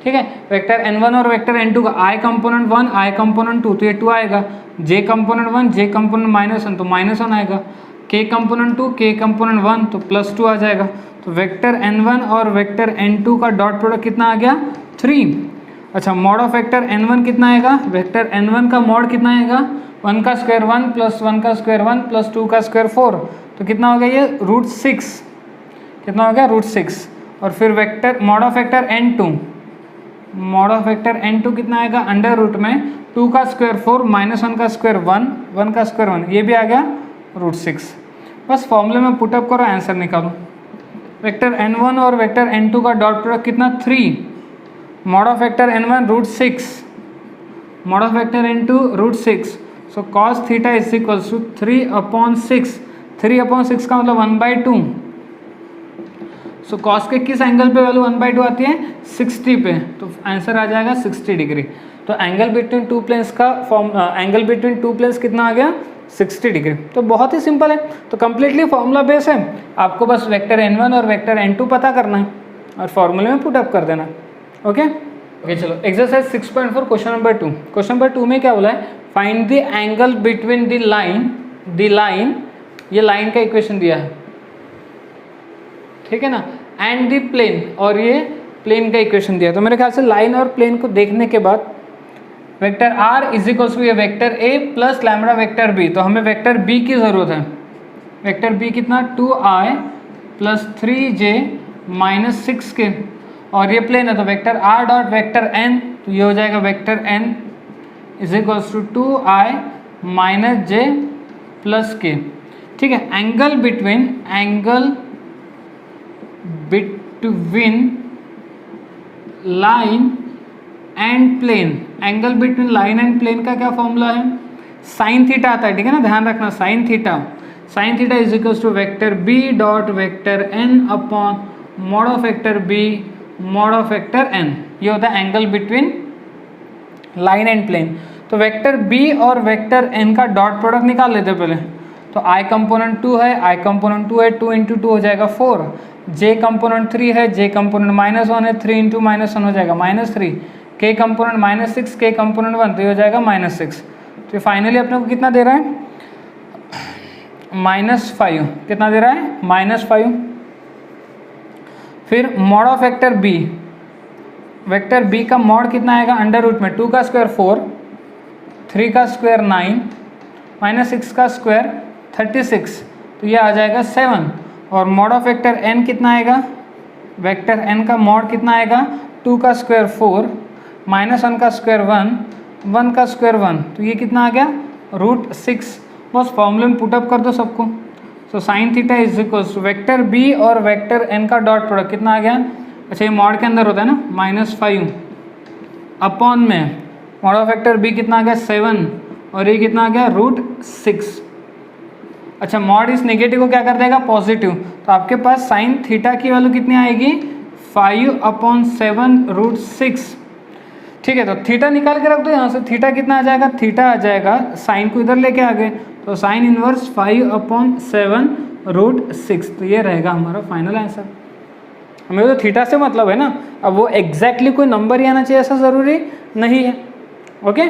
ठीक है। वेक्टर n1 और वेक्टर n2 का i कंपोनेंट 1 i कंपोनेंट 2 तो ये 2 आएगा, j कंपोनेंट 1 j कंपोनेंट -1 तो -1 आएगा, k कंपोनेंट 2 k कंपोनेंट 1 तो +2 आ जाएगा। तो वेक्टर n1 और वेक्टर n2 का डॉट प्रोडक्ट कितना आ गया 3। अच्छा मॉड ऑफ वेक्टर n1 कितना आएगा, वेक्टर n1 का मॉड कितना आएगा 1 का स्क्वायर 1 + 1 का स्क्वायर 1 + 2 का स्क्वायर 4 तो कितना हो गया ये √6, कितना हो गया √6। और फिर vector mod of vector n2, mod of vector n2 कितना आएगा अंडर रूट में 2 का स्क्वायर 4 -1 का स्क्वायर 1 1 का स्क्वायर 1 ये भी आ गया √6। बस फॉर्मूले में पुटअप करो आंसर निकालो। वेक्टर n1 और वेक्टर n2 का डॉट प्रोडक्ट कितना 3, mod of vector n1 √6, mod of vector n2 √6। So cos theta is equals to 3/6, 3/6 का मतलब 1/2। सो कॉस के किस एंगल पे वैल्यू 1/2 आती है 60 पे, तो आंसर आ जाएगा 60 डिग्री। तो एंगल बिटवीन टू प्लेन्स का एंगल बिटवीन टू प्लेन्स कितना आ गया 60 डिग्री। तो बहुत ही सिंपल है, तो कम्प्लीटली फॉर्मूला बेस है, आपको बस वेक्टर n1 और वेक्टर n2 पता करना है और फॉर्मूले में पुटअप कर देना। ओके चलो exercise 6.4 question number 2। Question number 2 में क्या बोला है, find the angle between the line, ये लाइन का इक्वेशन दिया है ठीक है ना, एंड द प्लेन, और ये प्लेन का इक्वेशन दिया। तो मेरे ख्याल से लाइन और प्लेन को देखने के बाद vector r is equals to ये vector a plus lambda vector b, तो हमें वेक्टर b की ज़रूरत है। वेक्टर b कितना 2i + 3j - 6k, और ये प्लेन है तो vector r dot vector n, तो ये हो जाएगा vector n is equals to 2i - j + k। ठीक है, angle between line and plane, angle between line and plane का क्या फॉर्मूला है, साइन थीटा आता है ठीक है ना, ध्यान रखना sine theta is equals to vector b dot vector n upon mod of vector b mod of vector n, ये होता है angle between line and plane. तो वेक्टर b और वेक्टर n का डॉट प्रोडक्ट निकाल लेते पहले। तो i कंपोनेंट 2 है, i कंपोनेंट 2 है, 2 × 2 हो जाएगा 4, j कंपोनेंट 3 है, j कंपोनेंट -1 है, 3 × -1 हो जाएगा -3, k कंपोनेंट -6, k कंपोनेंट 1 तो ये हो जाएगा -6। तो फाइनली अपने को कितना दे रहा है -5, कितना दे रहा है -5। फिर mod of vector b, vector b का मॉड कितना आएगा अंडर रूट में 2 का स्क्वायर 4, 3 का स्क्वायर 9 -6 का स्क्वायर 36, तो ये आ जाएगा 7। और मॉड ऑफ वेक्टर n कितना आएगा, वेक्टर n का मॉड कितना आएगा 2 का स्क्वायर 4 -1 का स्क्वायर 1 1 का स्क्वायर 1, तो ये कितना आ गया √6। बस फॉर्मूले में पुटअप कर दो सबको। So sine theta is equals to vector b और वेक्टर n का डॉट प्रोडक्ट कितना आ गया, अच्छा ये मॉड के अंदर होता है ना -5 अपॉन में मॉड ऑफ वेक्टर b कितना आ गया 7 और ये कितना आ गया √6। अच्छा मॉड इस नेगेटिव को क्या कर देगा पॉजिटिव, तो आपके पास साइन थीटा की वैल्यू कितनी आएगी 5/7 √6। ठीक है, तो थीटा निकाल के रख दो यहाँ से, थीटा कितना आ जाएगा, थीटा आ जाएगा साइन को इधर लेके आ गए तो साइन इनवर्स 5/7 √6, तो ये रहेगा हमारा फाइनल आंसर। हमें तो थीटा से मतलब है ना, अब वो एग्जैक्टली कोई नंबर ही आना चाहिए ऐसा ज़रूरी नहीं है। ओके,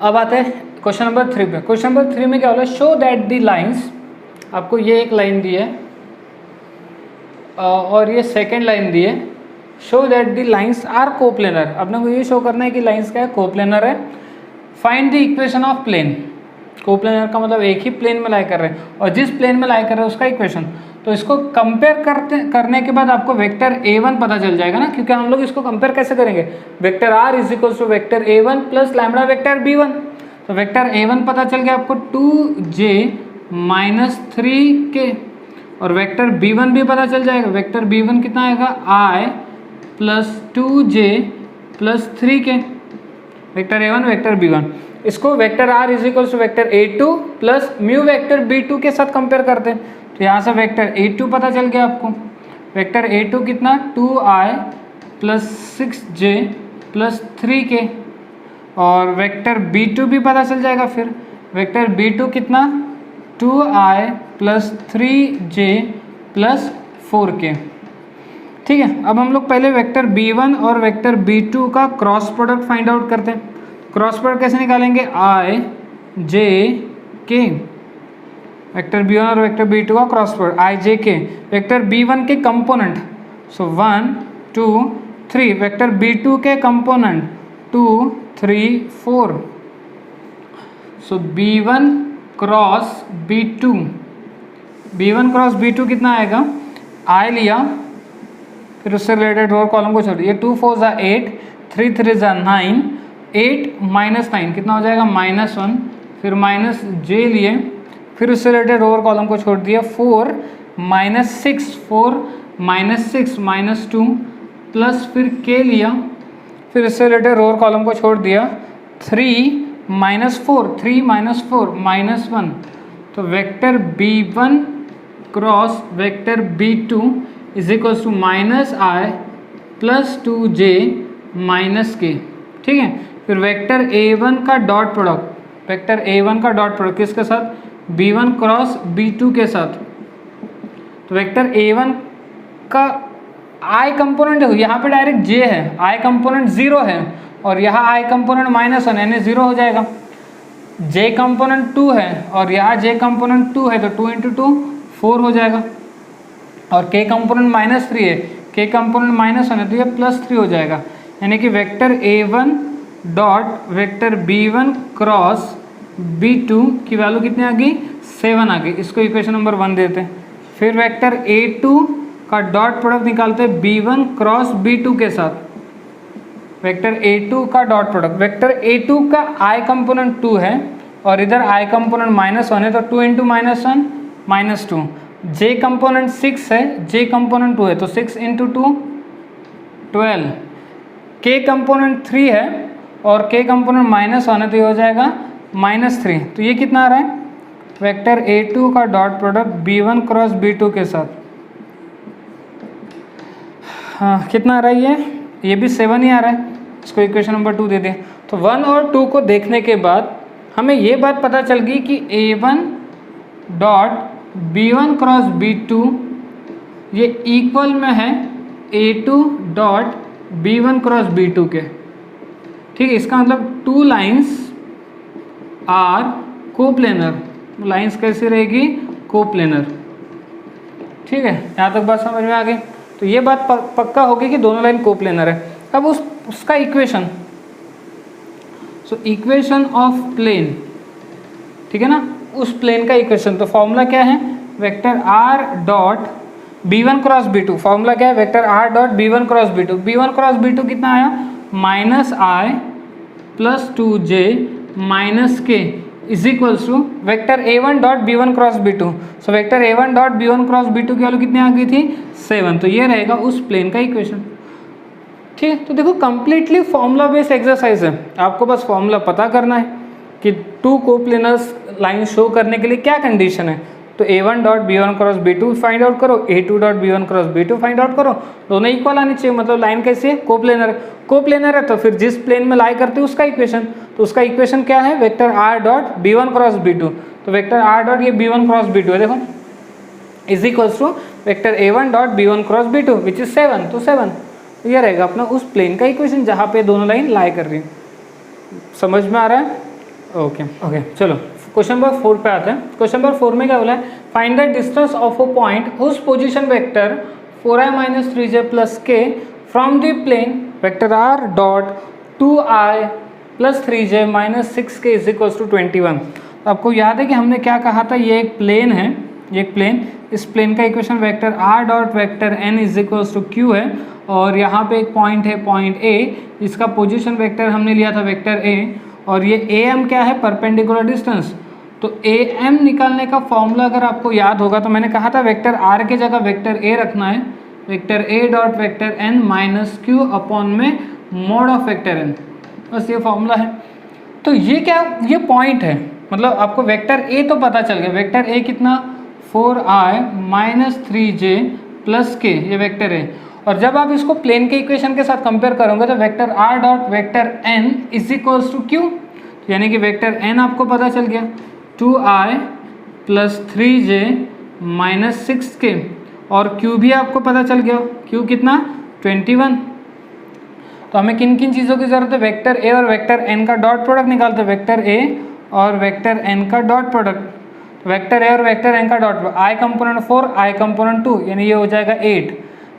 अब आते हैं क्वेश्चन नंबर 3 पे। क्वेश्चन नंबर 3 में क्या बोला, शो दैट दी लाइंस, आपको ये एक लाइन दी है और ये सेकेंड लाइन दी है, show that the lines are coplanar. अपने को ये शो करना है कि लाइंस क्या है कोप्लेनर है। Find the equation of plane, coplanar का मतलब एक ही प्लेन में लाई कर रहे हैं और जिस प्लेन में लाई कर रहे हैं उसका इक्वेशन। तो इसको कंपेयर करने के बाद आपको वेक्टर a1 पता चल जाएगा ना, क्योंकि हम लोग इसको कंपेयर कैसे करेंगे, vector r is equals to vector a1 plus lambda vector b1। तो वेक्टर a1 पता चल गया आपको 2j - 3k और वेक्टर b1 भी पता चल जाएगा, वेक्टर b1 कितना आएगा i + 2j + 3k, vector a1 vector b1। इसको vector r is equals to vector a2 plus mu vector b2 के साथ कंपेयर करते हैं। तो यहाँ से वेक्टर a2 पता चल गया आपको, वेक्टर a2 कितना 2i + 6j + 3k और वेक्टर b2 भी पता चल जाएगा। फिर वेक्टर b2 कितना 2i + 3j + 4k। ठीक है, अब हम लोग पहले वेक्टर b1 और वेक्टर b2 का क्रॉस प्रोडक्ट फाइंड आउट करते हैं। क्रॉस प्रोडक्ट कैसे निकालेंगे? i j k, vector b1 और वेक्टर b2 का cross product i j k, vector b1 के कंपोनेंट सो 1 2 3, वेक्टर b2 के कंपोनेंट 2 3 4, सो b1 cross b2, b1 cross b2 कितना आएगा? i लिया, फिर उससे रिलेटेड रोअर कॉलम को छोड़ दिया, 2 4 ज़ा 8, 3 3 ज़ा 9, 8 माइनस 9 कितना हो जाएगा? -1, फिर माइनस j लिए, फिर उससे रिलेटेड रोअर कॉलम को छोड़ दिया, 4 -6, 4 -6 -2 प्लस फिर k लिया, फिर इससे रिलेटेड रोअर कॉलम को छोड़ दिया, 3 -4, 3 -4 -1, तो vector b1 cross vector b2 is equals to -i plus 2j minus k। ठीक है, फिर वेक्टर a1 का डॉट प्रोडक्ट, वेक्टर a1 का डॉट प्रोडक्ट किसके साथ? b1 क्रॉस b2 के साथ। तो वेक्टर a1 का i कंपोनेंट है, यहाँ पे डायरेक्ट j है, i कंपोनेंट 0 है और यहाँ i कंपोनेंट -1 यानी 0 हो जाएगा। j कंपोनेंट 2 है और यहाँ j कंपोनेंट 2 है, तो 2 × 2 4 हो जाएगा, और k कंपोनेंट -3 है, k कंपोनेंट -1 है, तो ये +3 हो जाएगा। यानी कि vector a1 dot vector b1 cross b2 की वैल्यू कितनी आ गई? 7 आ गई। इसको इक्वेशन नंबर 1 देते हैं। फिर वेक्टर a2 का डॉट प्रोडक्ट निकालते हैं b1 क्रॉस b2 के साथ। वेक्टर a2 का डॉट प्रोडक्ट, वेक्टर a2 का i कंपोनेंट 2 है और इधर i कंपोनेंट -1 है, तो 2 × -1 -2, j कंपोनेंट 6 है, j कंपोनेंट 2 है, तो 6 × 2 12, k कंपोनेंट 3 है और k कंपोनेंट -1 है, तो ये हो जाएगा -3। तो ये कितना आ रहा है? वेक्टर a2 का dot product b1 cross b2 के साथ, हाँ कितना आ रहा है? ये भी 7 ही आ रहा है। इसको इक्वेशन नंबर 2 दे दें। तो 1 और 2 को देखने के बाद हमें ये बात पता चल गई कि a1 dot b1 cross b2 ये इक्वल में है a2 dot b1 cross b2 के। ठीक है, इसका मतलब 2 लाइंस आर कोप्लेनर। लाइंस कैसी रहेगी? कोप्लेनर। ठीक है, यहाँ तक बात समझ में आ गई। तो ये बात पक्का होगी कि दोनों लाइन कोप्लेनर है। अब उसका equation, so equation of plane, ठीक है ना, उस प्लेन का इक्वेशन। तो फॉर्मूला क्या है? Vector r dot b1 cross b2। Formula क्या है? Vector r dot b1 cross b2। b1 cross b2 कितना आया? -i plus 2j minus k is equals to vector a1 dot b1 cross b2। So vector a1 dot b1 cross b2 की value कितनी आ गई थी? 7। तो ये रहेगा उस प्लेन का इक्वेशन। ठीक है, तो देखो कंप्लीटली फॉर्मूला बेस्ड एक्सरसाइज है। आपको बस फॉर्मूला पता करना है कि 2 कोप्लेनर्स लाइन शो करने के लिए क्या कंडीशन है। तो a1 dot b1 cross b2 find out करो, a2 dot b1 cross b2 find out करो। दोनों इक्वल आनी चाहिए, मतलब लाइन कैसी है? कोप्लेनर है। कोप्लेनर है तो फिर जिस प्लेन में लाई करते हैं उसका इक्वेशन। तो उसका इक्वेशन क्या है? Vector r dot b1 cross b2। तो वेक्टर r डॉट ये b1 क्रॉस b2 है, देखो, is equals to vector a1 dot b1 cross b2 which is 7। तो 7 ये रहेगा अपना उस प्लेन का इक्वेशन जहाँ पे दोनों लाइन लाई कर रही है। समझ में आ रहा है? ओके ओके, चलो क्वेश्चन नंबर 4 पे आते हैं। क्वेश्चन नंबर 4 में क्या बोला है? Find the distance of a point whose position vector 4i minus 3j plus k from the plane vector r dot 2i plus 3j minus 6k is equals to 21। तो आपको याद है कि हमने क्या कहा था? ये एक प्लेन है, ये एक प्लेन, इस प्लेन का equation vector r dot vector n is equals to q है और यहाँ पे एक पॉइंट है, पॉइंट a, इसका पोजीशन वेक्टर हमने लिया था वेक्टर a, और ये am क्या है? Perpendicular distance. तो am निकालने का फॉर्मूला अगर आपको याद होगा तो मैंने कहा था वेक्टर r के जगह वेक्टर a रखना है, vector a dot vector n minus q upon में मोड ऑफ वेक्टर n, बस ये फॉर्मूला है। तो ये क्या? ये पॉइंट है, मतलब आपको वेक्टर a तो पता चल गया। वेक्टर a कितना? 4i minus 3j plus k, ये वेक्टर है। और जब आप इसको प्लेन के इक्वेशन के साथ कंपेयर करोगे तो vector r dot vector n is equals to q, यानी कि वेक्टर n आपको पता चल गया 2i plus 3j minus 6k, और Q भी आपको पता चल गया, Q कितना 21। तो हमें किन किन चीज़ों की ज़रूरत है, वेक्टर ए और वेक्टर एन का डॉट प्रोडक्ट निकालते हैं, वेक्टर ए और वेक्टर एन का डॉट प्रोडक्ट। वेक्टर ए और वेक्टर एन का डॉट प्रोडक्ट, आई कंपोनेंट 4 आई कंपोनेंट 2 यानी ये हो जाएगा 8,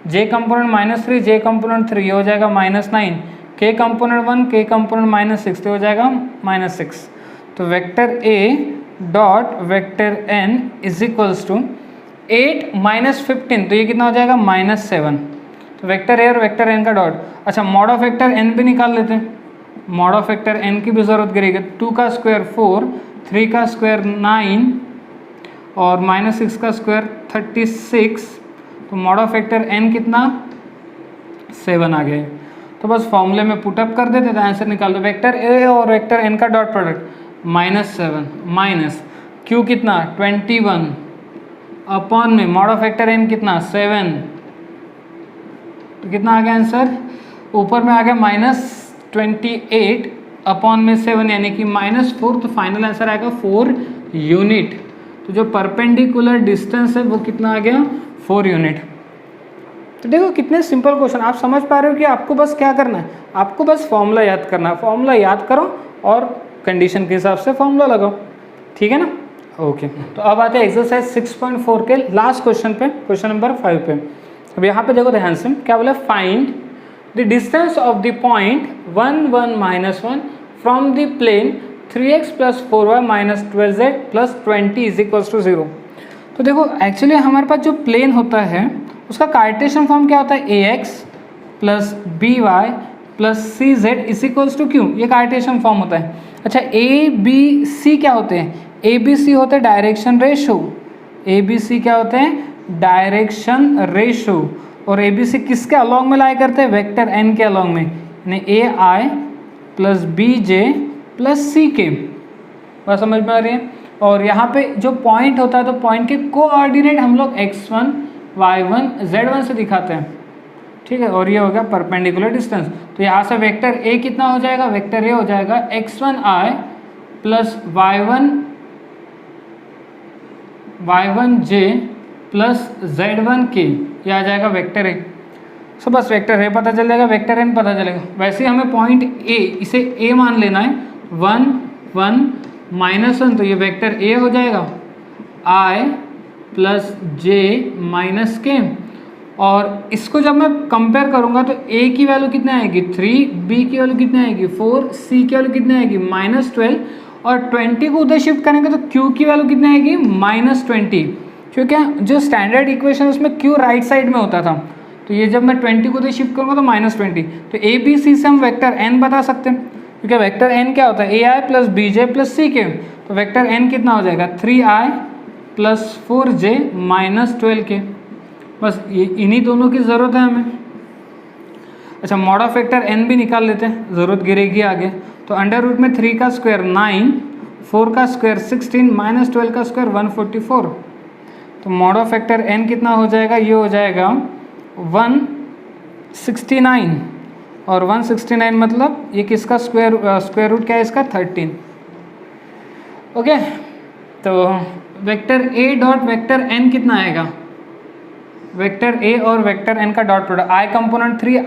जे कंपोनेंट -3 जे कंपोनेंट 3 ये हो जाएगा -9, के कंपोनेंट 1 के कंपोनेंट -6 तो हो जाएगा -6। तो vector a dot vector n is equals to 8 -15 तो ये कितना हो जाएगा -7। तो वेक्टर ए और वेक्टर एन का डॉट। अच्छा मॉड ऑफ वेक्टर एन भी निकाल लेते हैं, मॉड ऑफ वेक्टर एन की भी ज़रूरत करेगी। 2 का स्क्वायर 4, 3 का स्क्वायर 9 और -6 का स्क्वायर 36। तो मॉड ऑफ वेक्टर एन कितना 7 आ गया। तो बस फॉर्मूले में पुटअप कर देते थे, आंसर निकाल दो। वेक्टर ए और वेक्टर एन का डॉट प्रोडक्ट -7 माइनस क्यू कितना 21 अपॉन में मॉड ऑफ वेक्टर एन कितना 7, तो कितना आ गया आंसर, ऊपर में आ गया -28 अपॉन में 7 यानी कि -4। तो फाइनल आंसर आएगा 4 यूनिट। तो जो परपेंडिकुलर डिस्टेंस है वो कितना आ गया 4 यूनिट। तो देखो कितने सिंपल क्वेश्चन, आप समझ पा रहे हो कि आपको बस क्या करना है, आपको बस फॉर्मूला याद करना है, फॉर्मूला याद करो और कंडीशन के हिसाब से फॉर्मूला लगाओ, ठीक है ना। ओके तो अब आते हैं एक्सरसाइज 6.4 के लास्ट क्वेश्चन पे, क्वेश्चन नंबर 5 पे। अब यहाँ पे देखो ध्यान से क्या बोला, find the distance of the point 1 1 -1 from the plane 3x + 4y - 12z + 20 = 0। तो देखो एक्चुअली हमारे पास जो प्लेन होता है उसका कार्टेशियन फॉर्म क्या होता है, ax + by + cz = q, ये कार्टेशियन फॉर्म होता है। अच्छा ए बी सी क्या होते हैं, ए बी सी होते हैं direction ratio, a b c क्या होते हैं डायरेक्शन रेशो, और ए बी सी किसके अलॉन्ग में लाई करते हैं, वेक्टर एन के अलॉन्ग में, यानी ए आई + बी जे + सी के, बात समझ में आ रही है। और यहाँ पे जो पॉइंट होता है तो पॉइंट के कोऑर्डिनेट हम लोग x1 y1 z1 से दिखाते हैं, ठीक है। और ये हो गया परपेंडिकुलर डिस्टेंस। तो यहाँ से वेक्टर ए कितना हो जाएगा, वेक्टर ए हो जाएगा x1i + y1j + z1k, ये आ जाएगा वेक्टर ए। सो बस वेक्टर ए पता चल जाएगा, वेक्टर एन पता चलेगा। वैसे हमें पॉइंट ए, इसे ए मान लेना है, 1 1 -1 तो ये वेक्टर ए हो जाएगा, i + j - k। और इसको जब मैं कंपेयर करूंगा तो a की वैल्यू कितनी आएगी 3, b की वैल्यू कितनी आएगी 4, c की वैल्यू कितनी आएगी -12, और 20 को उधर शिफ्ट करेंगे तो q की वैल्यू कितनी आएगी -20, क्योंकि जो स्टैंडर्ड इक्वेशन उसमें q राइट साइड में होता था, तो ये जब मैं 20 को उधर शिफ्ट करूँगा तो -20। तो a b c से हम वेक्टर n बता सकते हैं, क्योंकि वेक्टर n क्या होता है ai + bj + ck। तो वेक्टर n कितना हो जाएगा 3i + 4j - 12k, बस ये इन्हीं दोनों की ज़रूरत है हमें। अच्छा मॉड ऑफ वेक्टर n भी निकाल लेते हैं, ज़रूरत गिरेगी आगे। तो अंडर रूट में 3 का स्क्वायर 9, 4 का स्क्वायर 16 - 12 का स्क्वायर 144। तो मॉड ऑफ वेक्टर n कितना हो जाएगा, ये हो जाएगा 169, और 169 मतलब ये किसका स्क्वायर रूट क्या है इसका 13। ओके तो vector a dot vector n कितना आएगा, वेक्टर a और वेक्टर n का dot product, i component 3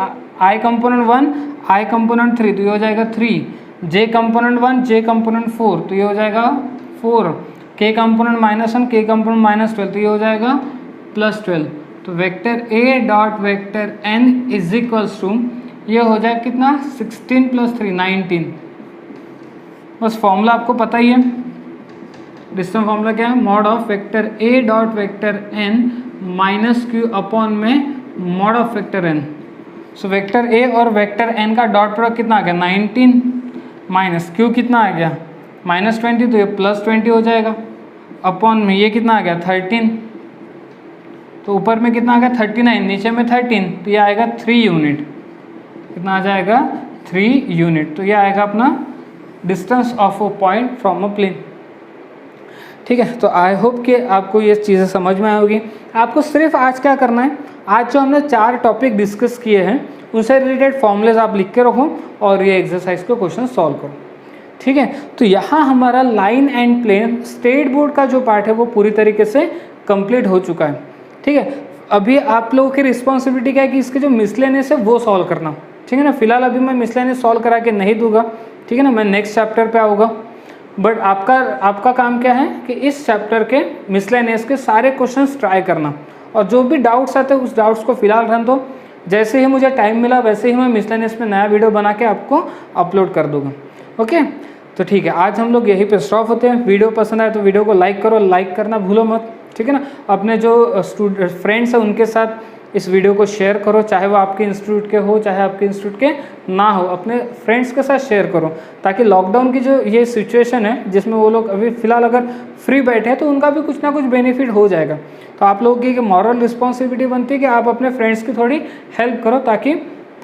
i component 1 i component 3 तो ये हो जाएगा 3, j कंपोनेंट 1 j कंपोनेंट 4 तो ये हो जाएगा 4, k कंपोनेंट -1 k कंपोनेंट -12 तो ये हो जाएगा +12। तो vector a dot vector n = ये हो जाएगा कितना 16 + 3 19। बस फॉर्मूला आपको पता ही है, डिस्टेंस फॉर्मूला क्या है, mod of vector a dot vector n -q upon में mod of vector n। So vector a और वेक्टर n का डॉट प्रोडक्ट कितना आ गया 19 माइनस q कितना आ गया -20 तो ये +20 हो जाएगा, अपॉन में ये कितना आ गया 13, तो ऊपर में कितना आ गया 39, नीचे में 13 तो ये आएगा 3 यूनिट, कितना आ जाएगा 3 यूनिट। तो ये आएगा अपना distance of a point from a plane, ठीक है। तो आई होप कि आपको ये चीज़ें समझ में आएगी। आपको सिर्फ आज क्या करना है, आज जो हमने 4 टॉपिक डिस्कस किए हैं उनसे रिलेटेड फॉर्मूलेज आप लिख के रखो और ये एक्सरसाइज को क्वेश्चन सॉल्व करो, ठीक है। तो यहाँ हमारा line and plane state board का जो पार्ट है वो पूरी तरीके से कंप्लीट हो चुका है, ठीक है। अभी आप लोगों की रिस्पॉन्सिबिलिटी क्या है कि इसके जो मिसलेनियस है वो सॉल्व करना, ठीक है ना। फिलहाल अभी मैं मिसलेनियस सॉल्व करा के नहीं दूंगा, ठीक है ना, मैं नेक्स्ट चैप्टर पे आऊँगा। बट आपका काम क्या है कि इस चैप्टर के मिसलेनियस के सारे क्वेश्चंस ट्राई करना, और जो भी डाउट्स आते हैं उस डाउट्स को फिलहाल रहने दो। जैसे ही मुझे टाइम मिला वैसे ही मैं मिसलेनियस में नया वीडियो बना के आपको अपलोड कर दूँगा। ओके, तो ठीक है, आज हम लोग यहीं पे स्टॉप होते हैं। वीडियो पसंद आए तो वीडियो को लाइक करो, लाइक करना भूलो मत, ठीक है ना। अपने जो फ्रेंड्स हैं उनके साथ इस वीडियो को शेयर करो, चाहे वो आपके इंस्टीट्यूट के हो चाहे आपके इंस्टीट्यूट के ना हो, अपने फ्रेंड्स के साथ शेयर करो, ताकि लॉकडाउन की जो ये सिचुएशन है जिसमें वो लोग अभी फ़िलहाल अगर फ्री बैठे हैं तो उनका भी कुछ ना कुछ बेनिफिट हो जाएगा। तो आप लोगों की एक मॉरल रिस्पॉन्सिबिलिटी बनती है कि आप अपने फ्रेंड्स की थोड़ी हेल्प करो, ताकि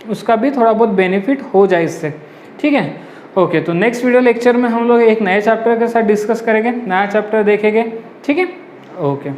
उसका भी थोड़ा बहुत बेनिफिट हो जाए इससे, ठीक है। ओके, तो नेक्स्ट वीडियो लेक्चर में हम लोग एक नए चैप्टर के साथ डिस्कस करेंगे, नया चैप्टर देखेंगे, ठीक है। ओके।